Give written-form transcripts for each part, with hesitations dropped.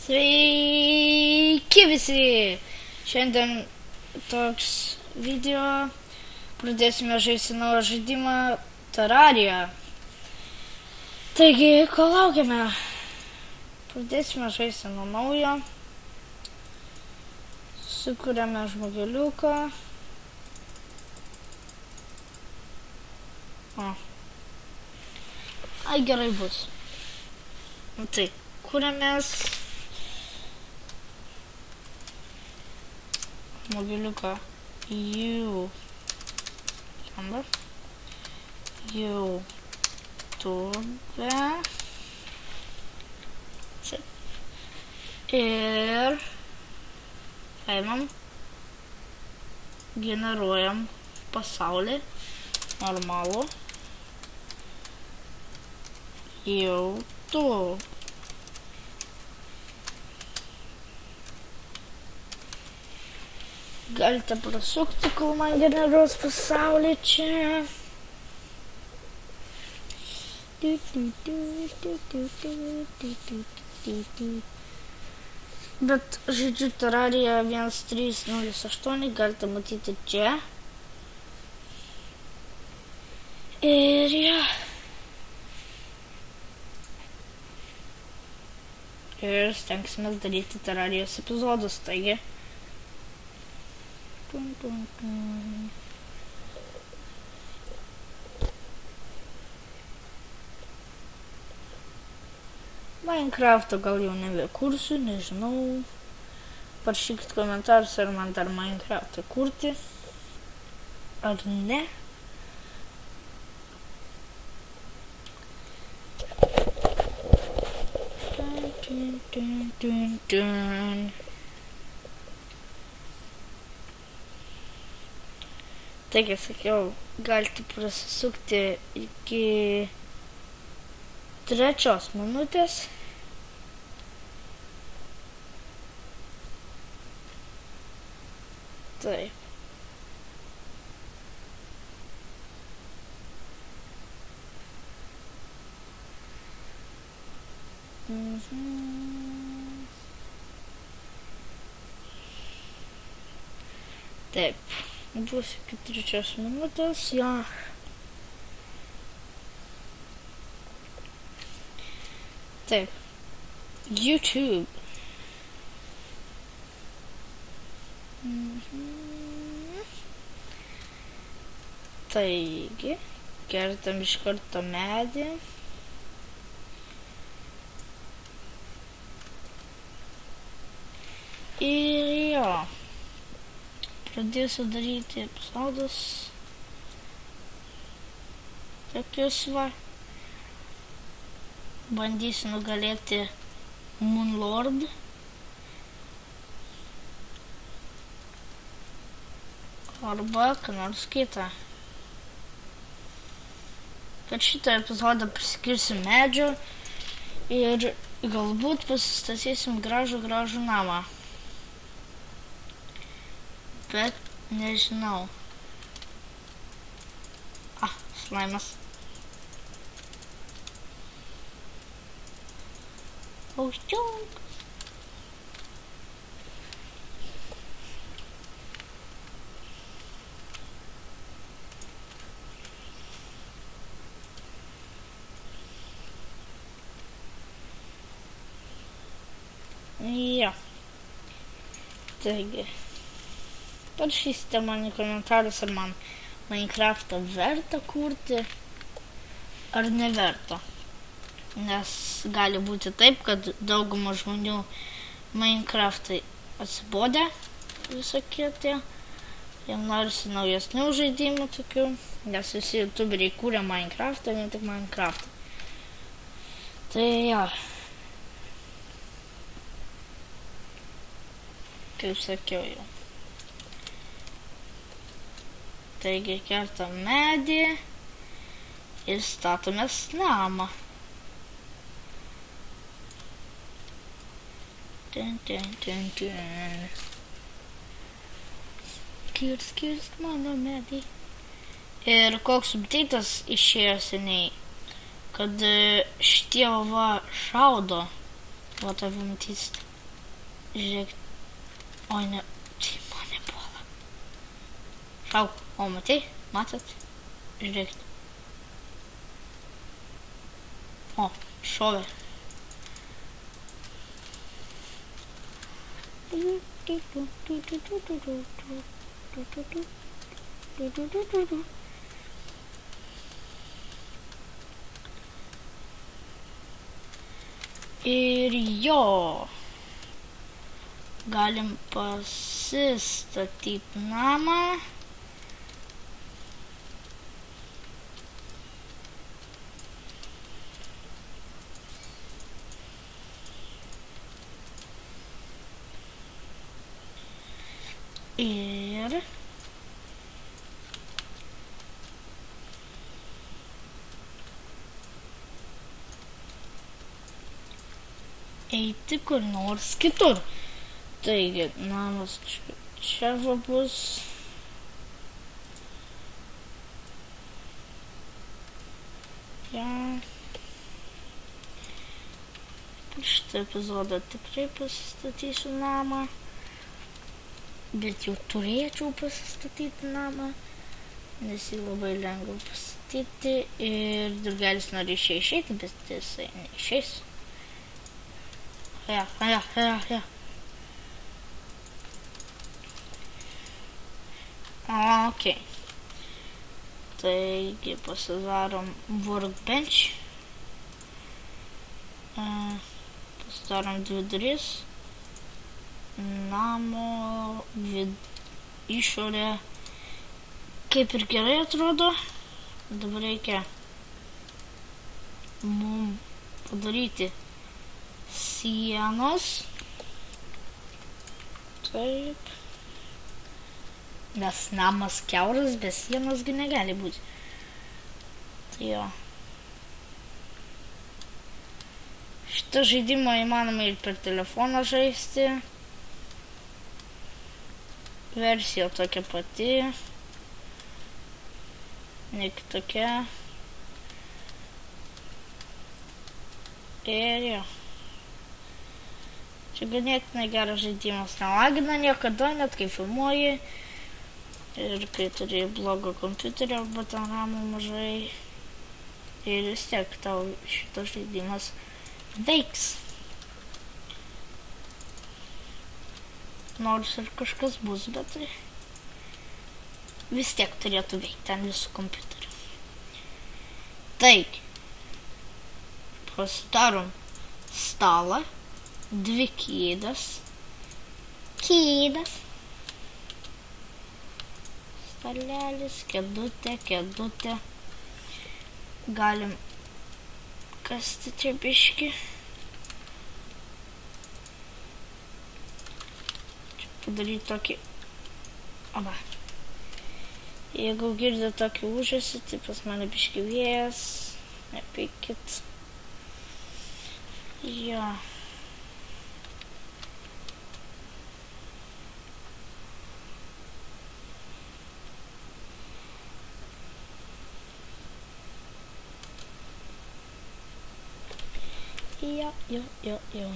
Sveiki visi! Šiandien toks video. Pradėsime žaisti naują žaidimą Terraria. Taigi, ko laukiame? Pradėsime žaisti nuo naujo. Sukuriame žmogeliuką. Ai, gerai bus. Tai, kuriamės žmogeliuką YouTube. Ir paimam, generuojam pasaulį normalų YouTube. Galite prasukti, kol man generuos pasaulį čia. Bet žaidžiu Terraria 1.3.08, galite matyti čia. Ir ja. Ir stengsime daryti Terrarijos epizodus, taigi. Minecraft'o gal jau nebekursiu, nežinau. Parašykit komentarus, ar man dar Minecraft'ą kurti, ar ne. Taigi, sakiau, galite prasisukti iki 3 minutės. Taip. Taip. Bus iki 3 minutės, jo. Taip. YouTube. Taigi, kertam iš karto medį. Ir jo. Pradėsiu daryti epizodus. Tokius va. Bandysiu nugalėti Moonlord. Arba ką nors kitą. Per šitą epizodą priskirsim medžio ir galbūt pasistatysim gražų namą. Bet nežinau. Slaimas. Aukščiuk. Jo. Taigi. Parašysite man į komentarus, ar man Minecraft'ą verta kurti, ar neverta. Nes gali būti taip, kad dauguma žmonių Minecraft'ai atsibodę visokie tie. Jiem norisi naujesnių žaidimų tokių, nes visi youtuberiai kūrė Minecraft'ą, ne tik Minecraft'ą. Tai jo. Kaip sakiau jau. Taigi kertam medį ir statomės namą. Kirsk mano medį. Ir koks update'as išėjo seniai, kad šitie va šaudo. Va, tai matysit. Žiūrėk. Oi, ne. Tai mane puola. Šauk. O, matai? Matot? Žiūrėkit. O, šovė. Ir jo. Galim pasistatyti namą. Ir eiti kur nors kitur. Taigi, namas čia va bus. Ja. Per šitą epizodą tikrai pasistatysiu namą. Bet jau turėčiau pasistatyti namą, nes jį labai lengva pastatyti. Ir draugelis nori išeiti, bet jisai neišeis. Ja. Ok. Taigi pasidarom workbench. Pasidarom 2 duris. Namo išorė kaip ir gerai atrodo. Dabar reikia mums padaryti sienos. Taip. Nes namas kiauras, be sienos gi negali būti. Tai jo. Šitą žaidimą įmanoma ir per telefoną žaisti. Versija tokia pati. Ne kitokia. Ir jo. Čia ganėtinai geras žaidimas. Nelagina niekada, net kai filmuoji. Ir kai turi blogą kompiuterį arba ten ramų mažai. Ir vis tiek tau šitas žaidimas veiks. Nors ir kažkas bus, bet tai vis tiek turėtų veikti ant visų kompiuterių. Taigi, pasidarom stalą, 2 kėdes. Stalelis, kėdutė. Galim kasti čia biškį. Padaryti tokį. Aba. Jeigu girdite tokį ūžesį, tai pas mane biškį vėjas. Nepykit. Jo. Jo.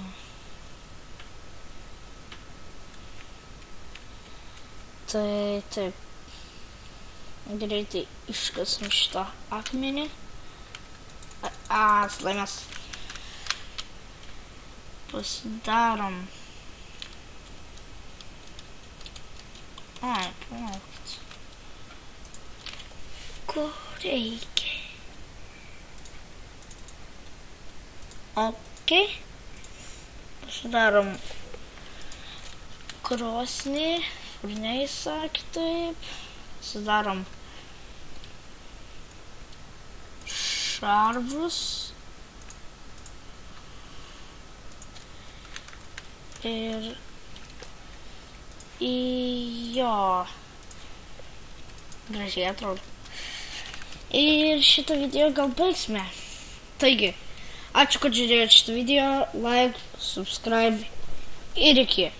Tai taip. Greitai iškasim šitą akmenį. Slaimes. Pasidarom. Palaukit. Ko reikia? Ok. Pasidarom krosnį. Furneisą kitaip. Pasidarom šarvus. Ir jo. Gražiai atrodo. Ir šitą video gal baigsime. Taigi, ačiū, kad žiūrėjote šitą video. Like, subscribe ir iki.